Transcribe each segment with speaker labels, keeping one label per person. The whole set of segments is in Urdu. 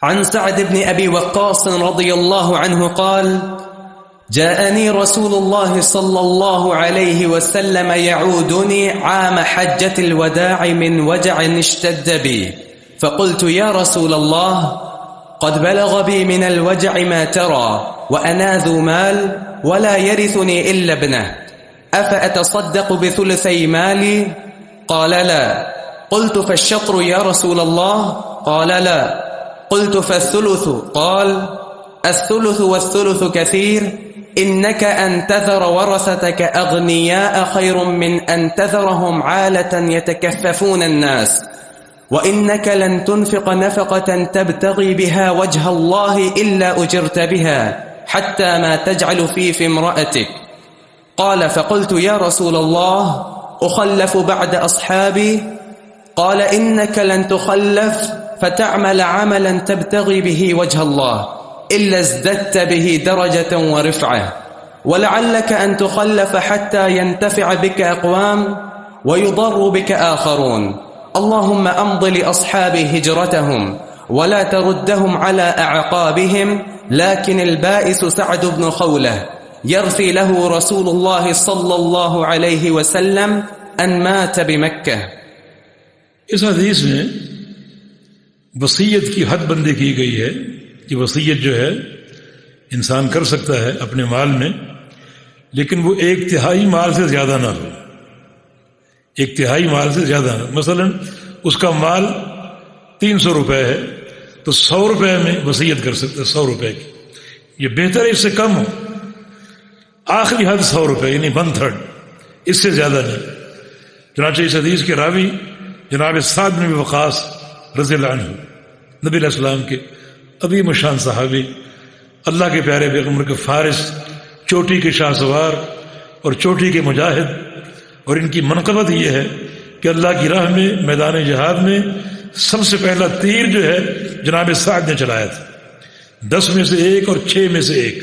Speaker 1: عن سعد بن أبي وقاص رضي الله عنه قال: جاءني رسول الله صلى الله عليه وسلم يعودني عام حجة الوداع من وجع اشتد بي، فقلت: يا رسول الله، قد بلغ بي من الوجع ما ترى، وأنا ذو مال ولا يرثني إلا ابنه، أفأتصدق بثلثي مالي؟ قال: لا. قلت: فالشطر يا رسول الله؟ قال: لا. قلت: فالثلث؟ قال: الثلث والثلث كثير، إنك أن تذر ورثتك أغنياء خير من أن تذرهم عالة يتكففون الناس، وإنك لن تنفق نفقة تبتغي بها وجه الله إلا أجرت بها حتى ما تجعل في امرأتك. قال: فقلت: يا رسول الله، أخلف بعد أصحابي؟ قال: إنك لن تخلف فتعمل عملا تبتغي به وجه الله إلا ازددت به درجة ورفعة، ولعلك أن تخلف حتى ينتفع بك أقوام ويضر بك آخرون. اللهم أمض لأصحابي هجرتهم ولا تردهم على أعقابهم. لكن البائس سعد بن خولة يرثي له رسول الله صلى الله عليه وسلم أن مات بمكة.
Speaker 2: اس حدیث میں وصیت کی حد بندی کی گئی ہے کہ وصیت جو ہے انسان کر سکتا ہے اپنے مال میں، لیکن وہ 1/3 مال سے زیادہ نہ ہو. 1/3 مال سے زیادہ نہ. مثلا اس کا مال 300 روپے ہے تو 100 روپے میں وصیت کر سکتا ہے، 100 روپے کی. یہ بہتر ہے اس سے کم ہو. آخری حد 100 روپے یعنی 1/3، اس سے زیادہ نہیں. چنانچہ اس حدیث کے راوی جناب سعد بن وقاص رضی اللہ عنہ، نبی علیہ السلام کے عظیم شان صحابی، اللہ کے پیارے پیغمبر کے فارس، چوٹی کے شاہ سوار اور چوٹی کے مجاہد، اور ان کی منقبت یہ ہے کہ اللہ کی راہ میں میدان جہاد میں سب سے پہلا تیر جو ہے جناب سعد نے چلایا تھا. 10 میں سے 1 اور 6 میں سے 1.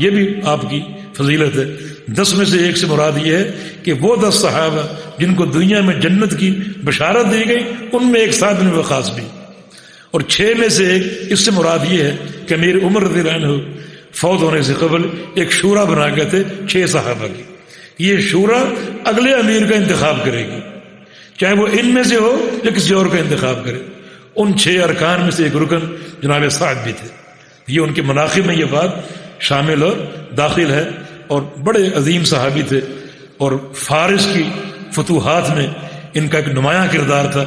Speaker 2: یہ بھی آپ کی فضیلت ہے. 10 میں سے 1 سے مراد یہ ہے کہ وہ 10 صحابہ جن کو دنیا میں جنت کی بشارت دی گئی، ان میں ایک سعد بن وقاص بھی. اور 6 میں سے 1 اس سے مراد یہ ہے کہ امیر عمر رضی اللہ عنہ فوت ہونے سے قبل ایک شورا بنا گئے تھے 6 صحابہ کی. یہ شورا اگلے امیر کا انتخاب کرے گی، چاہے وہ ان میں سے ہو یا کسی اور کا انتخاب کرے. ان 6 ارکان میں سے ایک رکن جناب سعد بھی تھے. یہ ان کے مناقب میں یہ بات شامل اور داخل ہے. اور بڑے عظیم صحابی تھے، اور فارس کی فتوحات میں ان کا ایک نمایاں کردار تھا.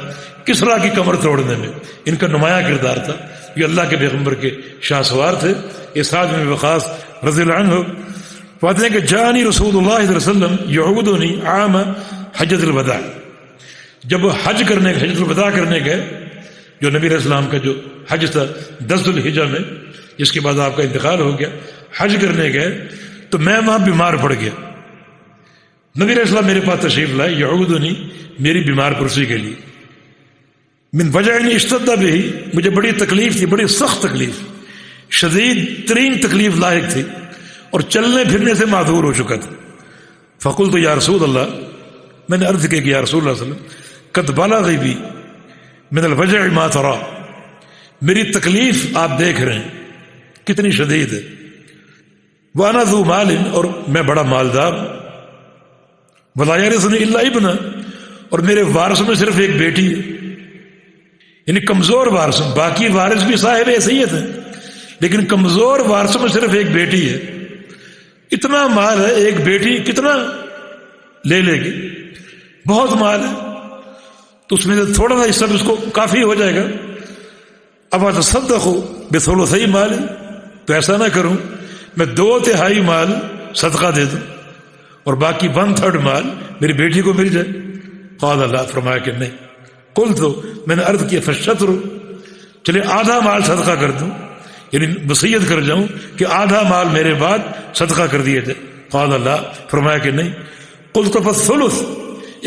Speaker 2: کسریٰ کی کمر توڑنے میں ان کا نمایاں کردار تھا. یہ اللہ کے پیغمبر کے شاہ سوار تھے. یہ سعد بن وقاص رضی اللہ عنہ فرماتے ہیں کہ جاءنی رسول اللہ صلی اللہ علیہ وسلم یعودنی عام حجۃ الوداع. جب وہ حج کرنے حجۃ الوداع کرنے گئے، جو نبی علیہ السلام کا جو حج تھا 10 ذو الحجہ میں، جس کے بعد آپ کا انتقال ہو گیا، حج کرنے گئے تو میں وہاں بیمار پڑ گیا. نبی علیہ السلام میرے پاس تشریف لائے، یعودنی میری بیمار پرسی کے لیے. من وجع اشتد بہ، مجھے بڑی تکلیف تھی، بڑی سخت تکلیف، شدید ترین تکلیف لاحق تھی، اور چلنے پھرنے سے معذور ہو چکا تھا. فقلت یا رسول اللہ، میں نے عرض کی کہ یا رسول اللہ صلی اللہ علیہ وسلم، قد بلغ بی من الوجع ما ترى، میری تکلیف آپ دیکھ رہے ہیں کتنی شدید ہے. وانا ذو مال، اور میں بڑا مالدار. ولا يرثني الا ابن، اور میرے وارث میں صرف ایک بیٹی ہے، یعنی کمزور وارث. باقی وارث بھی صاحب حیثیت ہیں، لیکن کمزور وارث میں صرف ایک بیٹی ہے. اتنا مال ہے، ایک بیٹی کتنا لے لے گی؟ بہت مال ہے. تو اس میں سے تھوڑا سا حصہ اس کو کافی ہو جائے گا. اب اتصدق بثلثی مال، تو ایسا نہ کروں میں 2/3 مال صدقہ دے دوں اور باقی 1/3 مال میری بیٹی کو مل جائے. قال اللہ، فرمایا کہ نہیں. قلت، تو میں نے عرض کیا، فالشطر، چلے آدھا مال صدقہ کر دوں، یعنی وصیت کر جاؤں کہ آدھا مال میرے بعد صدقہ کر دیا جائے. قال اللہ، فرمایا کہ نہیں. قلت فالثلث،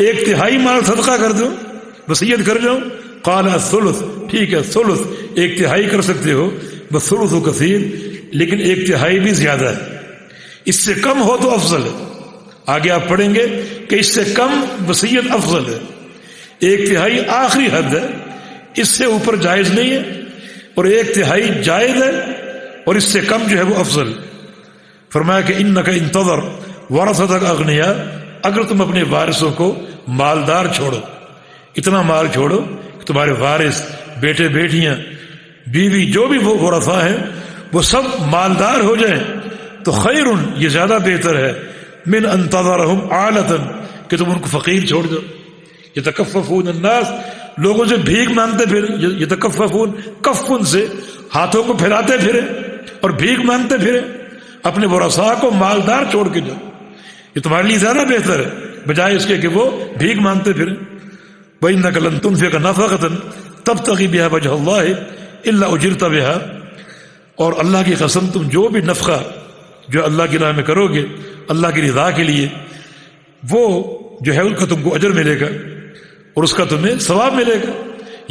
Speaker 2: 1/3 مال صدقہ کر دوں، وصیت کر جاؤں. قال الثلث، ٹھیک ہے ثلث 1/3 کر سکتے ہو. والثلث کثیر، لیکن 1/3 بھی زیادہ ہے، اس سے کم ہو تو افضل ہے. آگے آپ پڑھیں گے کہ اس سے کم وصیت افضل ہے. 1/3 آخری حد ہے، اس سے اوپر جائز نہیں ہے. اور 1/3 جائز ہے اور اس سے کم جو ہے وہ افضل. فرمایا کہ انک انتظر ورثتک اغنیاء، اگر تم اپنے وارثوں کو مالدار چھوڑو، اتنا مال چھوڑو کہ تمہارے وارث، بیٹے بیٹیاں، بیوی، جو بھی وہ ورثاء ہیں وہ سب مالدار ہو جائیں، تو خیر، یہ زیادہ بہتر ہے، من ان تذرهم عالۃ، کہ تم ان کو فقیر چھوڑ دو. یتکففون الناس، لوگوں سے بھیک مانگتے پھر، یتکففون کفن سے ہاتھوں کو پھیلاتے پھرے اور بھیک مانگتے پھرے، اپنے ورثاء کو مالدار چھوڑ کے جاؤ، یہ تمہارے لیے زیادہ بہتر ہے بجائے اس کے کہ وہ بھیک مانگتے پھریں. وَإِنَّكَ لَن تُنْفِقَ نَفَقَةً تَبْتَغِي بِهَا وَجْهَ اللَّهِ إِلَّا أُجِرْتَ بِهَا، اور اللہ کی قسم تم جو بھی نفقہ جو اللہ کی راہ میں کرو گے اللہ کی رضا کے لیے، وہ جو ہے ان کا تم کو اجر ملے گا اور اس کا تمہیں ثواب ملے گا.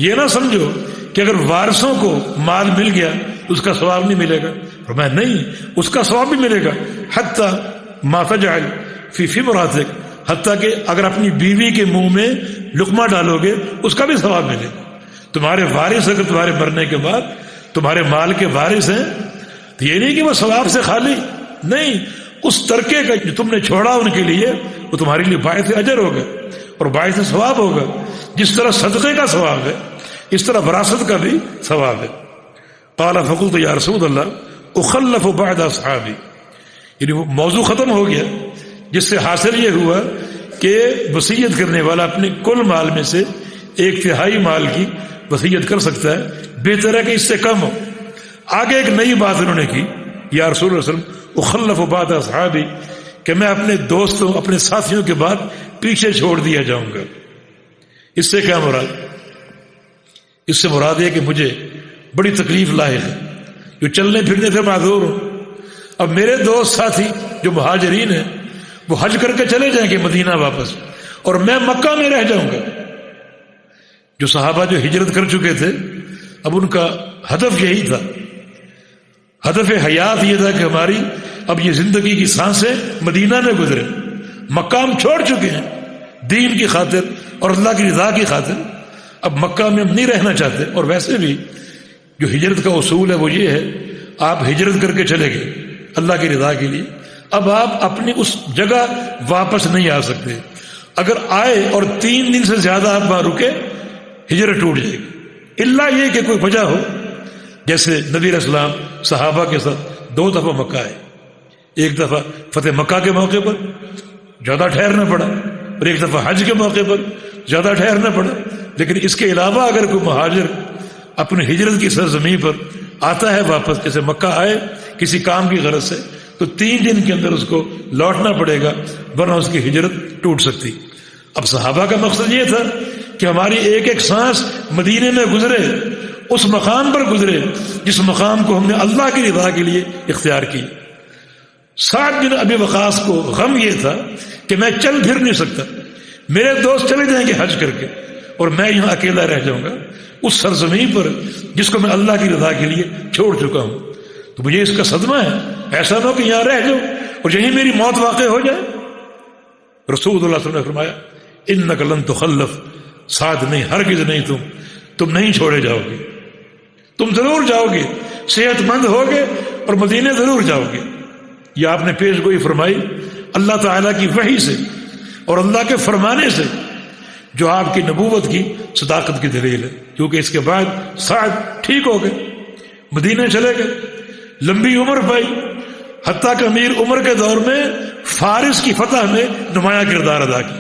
Speaker 2: یہ نہ سمجھو کہ اگر وارثوں کو مال مل گیا تو اس کا ثواب نہیں ملے گا. فرمایا نہیں، اس کا ثواب بھی ملے گا. حتی ما تجعل فی امرأتک، حتیٰ کہ اگر اپنی بیوی کے منہ میں لقمہ ڈالو گے اس کا بھی ثواب ملے گا. تمہارے وارث اگر تمہارے مرنے کے بعد تمہارے مال کے وارث ہیں تو یہ نہیں کہ وہ ثواب سے خالی، نہیں، اس ترکے کا جو تم نے چھوڑا ان کے لیے وہ تمہارے لیے باعث اجر ہوگا اور باعث ثواب ہوگا. جس طرح صدقے کا ثواب ہے اس طرح وراثت کا بھی ثواب ہے. قال فقلت یا رسول اللہ اخلف بعد اصحابی، یعنی وہ موضوع ختم ہو گیا جس سے حاصل یہ ہوا کہ وصیت کرنے والا اپنے کل مال میں سے 1/3 مال کی وصیت کر سکتا ہے، بہتر ہے کہ اس سے کم ہو. آگے ایک نئی بات انہوں نے کی، یا رسول اللہ صلی اللہ علیہ وسلم اخلف بعد اصحابی، کہ میں اپنے دوستوں اپنے ساتھیوں کے بعد پیچھے چھوڑ دیا جاؤں گا. اس سے کیا مراد؟ اس سے مراد ہے کہ مجھے بڑی تکلیف لاحق ہے، جو چلنے پھرنے سے معذور ہوں. اب میرے دوست ساتھی جو مہاجرین ہیں وہ حج کر کے چلے جائیں گے مدینہ واپس، اور میں مکہ میں رہ جاؤں گا. جو صحابہ جو ہجرت کر چکے تھے اب ان کا ہدف یہی تھا، ہدف حیات یہ تھا کہ ہماری اب یہ زندگی کی سانسیں مدینہ میں گزرے. مکہ ہم چھوڑ چکے ہیں دین کی خاطر اور اللہ کی رضا کی خاطر، اب مکہ میں ہم نہیں رہنا چاہتے. اور ویسے بھی جو ہجرت کا اصول ہے وہ یہ ہے، آپ ہجرت کر کے چلے گئے اللہ کی رضا کے لیے، اب آپ اپنی اس جگہ واپس نہیں آ سکتے. اگر آئے اور 3 دن سے زیادہ آپ وہاں رکے ہجرت ٹوٹ جائے گی، الا یہ کہ کوئی وجہ ہو. جیسے نبی علیہ السلام صحابہ کے ساتھ 2 دفعہ مکہ آئے، ایک دفعہ فتح مکہ کے موقع پر زیادہ ٹھہرنا پڑا اور ایک دفعہ حج کے موقع پر زیادہ ٹھہرنا پڑا. لیکن اس کے علاوہ اگر کوئی مہاجر اپنے ہجرت کی سرزمین پر آتا ہے واپس، جیسے مکہ آئے کسی کام کی غرض سے، تو 3 دن کے اندر اس کو لوٹنا پڑے گا ورنہ اس کی ہجرت ٹوٹ سکتی. اب صحابہ کا مقصد یہ تھا کہ ہماری ایک ایک سانس مدینے میں گزرے، اس مقام پر گزرے جس مقام کو ہم نے اللہ کی رضا کے لیے اختیار کی. سعد بن ابی وقاص کو غم یہ تھا کہ میں چل پھر نہیں سکتا، میرے دوست چلے جائیں گے حج کر کے اور میں یہاں اکیلا رہ جاؤں گا اس سرزمین پر جس کو میں اللہ کی رضا کے لیے چھوڑ چکا ہوں. تو مجھے اس کا صدمہ ہے، ایسا نہ ہو کہ یہاں رہ جاؤں اور یہیں میری موت واقع ہو جائے. رسول اللہ صلی اللہ علیہ وسلم نے فرمایا انک لن تخلف، سعد نہیں، ہرگز نہیں، تم نہیں چھوڑے جاؤ گے، تم ضرور جاؤ گے، صحت مند ہوگے اور مدینے ضرور جاؤ گے. یہ آپ نے پیش گوئی فرمائی اللہ تعالیٰ کی وحی سے اور اللہ کے فرمانے سے، جو آپ کی نبوت کی صداقت کی دلیل ہے. کیونکہ اس کے بعد سعد ٹھیک ہو گئے، مدینے چلے گئے، لمبی عمر پائی، حتیٰ کہ امیر عمر کے دور میں فارس کی فتح میں نمایاں کردار ادا کی.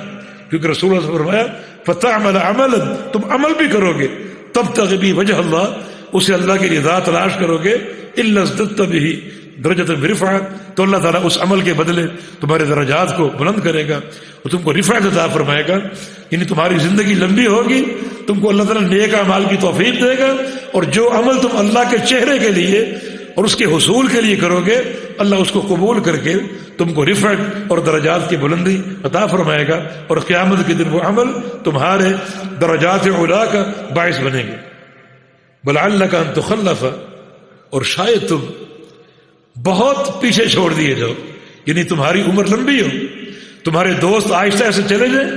Speaker 2: کیونکہ رسول اللہ نے فرمایا فتعمل عملا، تم عمل بھی کرو گے، تبتغی بھی وجہ اللہ، اسے اللہ کی رضا تلاش کرو گے، الا ازددت به درجۃ برفعت، تو اللہ تعالیٰ اس عمل کے بدلے تمہارے درجات کو بلند کرے گا اور تم کو رفعت عطا فرمائے گا. یعنی تمہاری زندگی لمبی ہوگی، تم کو اللہ تعالیٰ نیک اعمال کی توفیق دے گا، اور جو عمل تم اللہ کے چہرے کے لیے اور اس کے حصول کے لیے کرو گے اللہ اس کو قبول کر کے تم کو رفعت اور درجات کی بلندی عطا فرمائے گا، اور قیامت کے دن وہ عمل تمہارے درجات علا کا باعث بنے گے. ولعلک ان تخلف، اور شاید تم بہت پیچھے چھوڑ دیے جاؤ، یعنی تمہاری عمر لمبی ہو، تمہارے دوست آہستہ سے چلے جائیں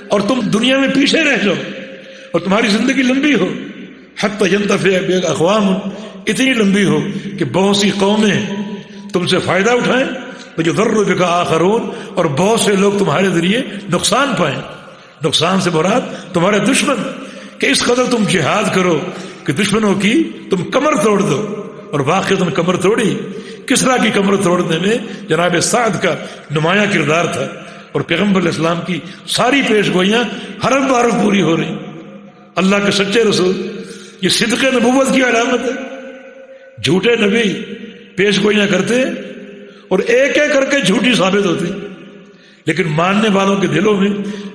Speaker 2: اور تم دنیا میں پیچھے رہ جاؤ اور تمہاری زندگی لمبی ہو حتی ینتفع بک اقوام، اتنی لمبی ہو کہ بہت سی قومیں تم سے فائدہ اٹھائیں، ویضر بک آخرون، اور بہت سے لوگ تمہارے ذریعے نقصان پائیں۔ نقصان سے مراد تمہارے دشمن، کہ اس قدر تم جہاد کرو کہ دشمنوں کی تم کمر توڑ دو۔ اور واقعتاً کمر توڑی، کسریٰ کی کمر توڑنے میں جناب سعد کا نمایاں کردار تھا، اور پیغمبر علیہ السلام کی ساری پیش گوئیاں حرف بحرف پوری ہو رہی۔ اللہ کے سچے رسول، یہ صدق نبوت کی علامت ہے۔ جھوٹے نبی پیش گوئیاں کرتے اور ایک ایک کر کے جھوٹی ثابت ہوتی، لیکن ماننے والوں کے دلوں میں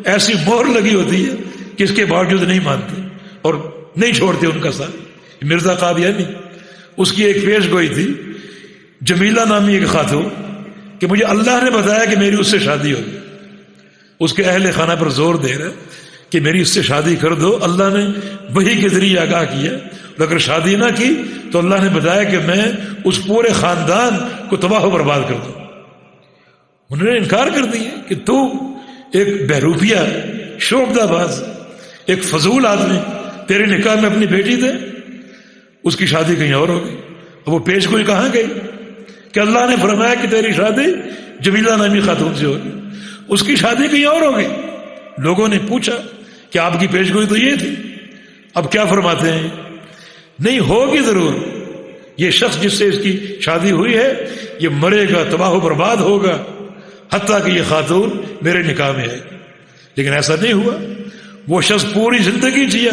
Speaker 2: ایسی مہر لگی ہوتی ہے کہ اس کے باوجود نہیں مانتے اور نہیں چھوڑتے ان کا ساتھ۔ مرزا قادیانی، اس کی ایک پیش گوئی تھی، جمیلہ نامی ایک خاتون، کہ مجھے اللہ نے بتایا کہ میری اس سے شادی ہوگی۔ اس کے اہل خانہ پر زور دے رہا کہ میری اس سے شادی کر دو، اللہ نے وحی کے ذریعے آگاہ کیا، اور اگر شادی نہ کی تو اللہ نے بتایا کہ میں اس پورے خاندان کو تباہ و برباد کر دوں۔ انہوں نے انکار کر دیا کہ تو ایک بہروپیہ، شعبدہ باز، ایک فضول آدمی، تیرے نکاح میں اپنی بیٹی دے، اس کی شادی کہیں اور ہوگی۔ اب وہ پیش گوئی کہاں گئی کہ اللہ نے فرمایا کہ تیری شادی جمیلہ نامی خاتون سے ہوگی، اس کی شادی کہیں اور ہوگی۔ لوگوں نے پوچھا کہ آپ کی پیش گوئی تو یہ تھی، اب کیا فرماتے ہیں؟ نہیں، ہوگی ضرور، یہ شخص جس سے اس کی شادی ہوئی ہے یہ مرے گا، تباہ و برباد ہوگا، حتیٰ کہ یہ خاتون میرے نکاح میں ہے۔ لیکن ایسا نہیں ہوا، وہ شخص پوری زندگی جیا،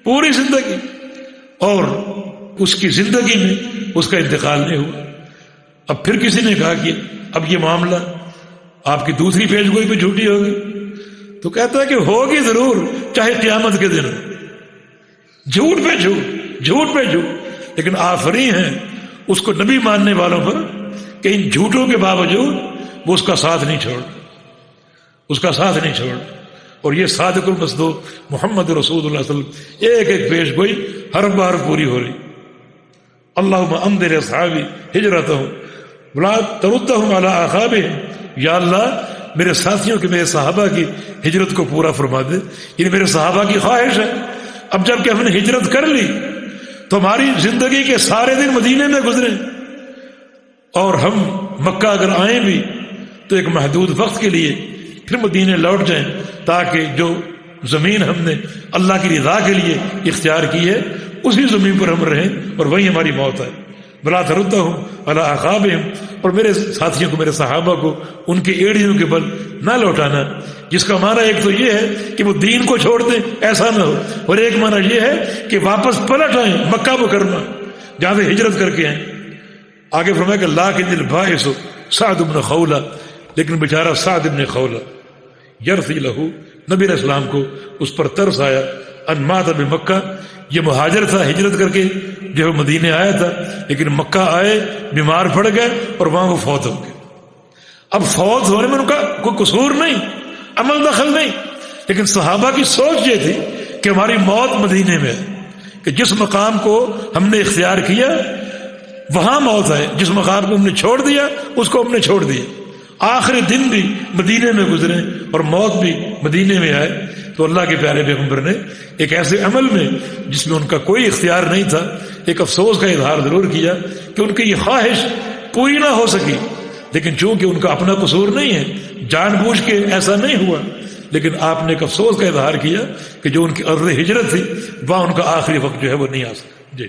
Speaker 2: پوری زندگی، اور اس کی زندگی میں اس کا انتقال نہیں ہوا۔ اب پھر کسی نے کہا کہ اب یہ معاملہ آپ کی دوسری پیش گوئی پہ جھوٹی ہوگی، تو کہتا ہے کہ ہوگی ضرور، چاہے قیامت کے دن۔ جھوٹ پہ جھوٹ، جھوٹ پہ جھوٹ، لیکن آفرین ہے اس کو نبی ماننے والوں پر کہ ان جھوٹوں کے باوجود وہ اس کا ساتھ نہیں چھوڑ، اس کا ساتھ نہیں چھوڑ۔ اور یہ صادق المصدوق محمد رسول اللہ صلی اللہ علیہ وسلم ایک ایک پیش گوئی ہر بار پوری ہو رہی۔ اللہم امدر اصحابی ہجرتہم ولا تردہم علی اعقابہم، یا اللہ میرے ساتھیوں کے، میرے صحابہ کی ہجرت کو پورا فرما دے۔ یہ میرے صحابہ کی خواہش ہے۔ اب جب کہ ہم نے ہجرت کر لی تو ہماری زندگی کے سارے دن مدینے میں گزرے، اور ہم مکہ اگر آئیں بھی تو ایک محدود وقت کے لیے پھر مدینے لوٹ جائیں، تاکہ جو زمین ہم نے اللہ کی رضا کے لیے اختیار کی ہے اسی زمین پر ہم رہیں اور وہیں ہماری موت ہے۔ بلا تردہم علی اعقابہم، اور میرے ساتھیوں کو، میرے صحابہ کو ان کی ایڑیوں کے بل نہ لوٹانا، جس کا معنی ایک تو یہ ہے کہ وہ دین کو چھوڑ دیں، ایسا نہ ہو، اور ایک معنی یہ ہے کہ واپس پلٹ آئیں مکہ مکرمہ جہاں سے ہجرت کر کے آئیں۔ آگے فرمایا کہ لیکن البائس سعد بن خولہ، لیکن بیچارہ سعد بن خولہ، یرثی لہو، نبی علیہ السلام کو اس پر ترس آیا، ان مات بمکہ، یہ مہاجر تھا، ہجرت کر کے جو مدینے آیا تھا، لیکن مکہ آئے، بیمار پڑ گئے اور وہاں وہ فوت ہو گئے۔ اب فوت ہونے میں ان کا کوئی قصور نہیں، عمل دخل نہیں، لیکن صحابہ کی سوچ یہ تھی کہ ہماری موت مدینے میں ہے، کہ جس مقام کو ہم نے اختیار کیا وہاں موت ہے، جس مقام کو ہم نے چھوڑ دیا اس کو ہم نے چھوڑ دیا۔ آخری دن بھی مدینے میں گزرے اور موت بھی مدینے میں آئے، تو اللہ کے پیارے پیغمبر نے ایک ایسے عمل میں جس میں ان کا کوئی اختیار نہیں تھا ایک افسوس کا اظہار ضرور کیا کہ ان کی یہ خواہش پوری نہ ہو سکی، لیکن چونکہ ان کا اپنا قصور نہیں ہے، جان بوجھ کے ایسا نہیں ہوا، لیکن آپ نے ایک افسوس کا اظہار کیا کہ جو ان کی عرض ہجرت تھی وہاں ان کا آخری وقت جو ہے وہ نہیں آ سکا۔ جی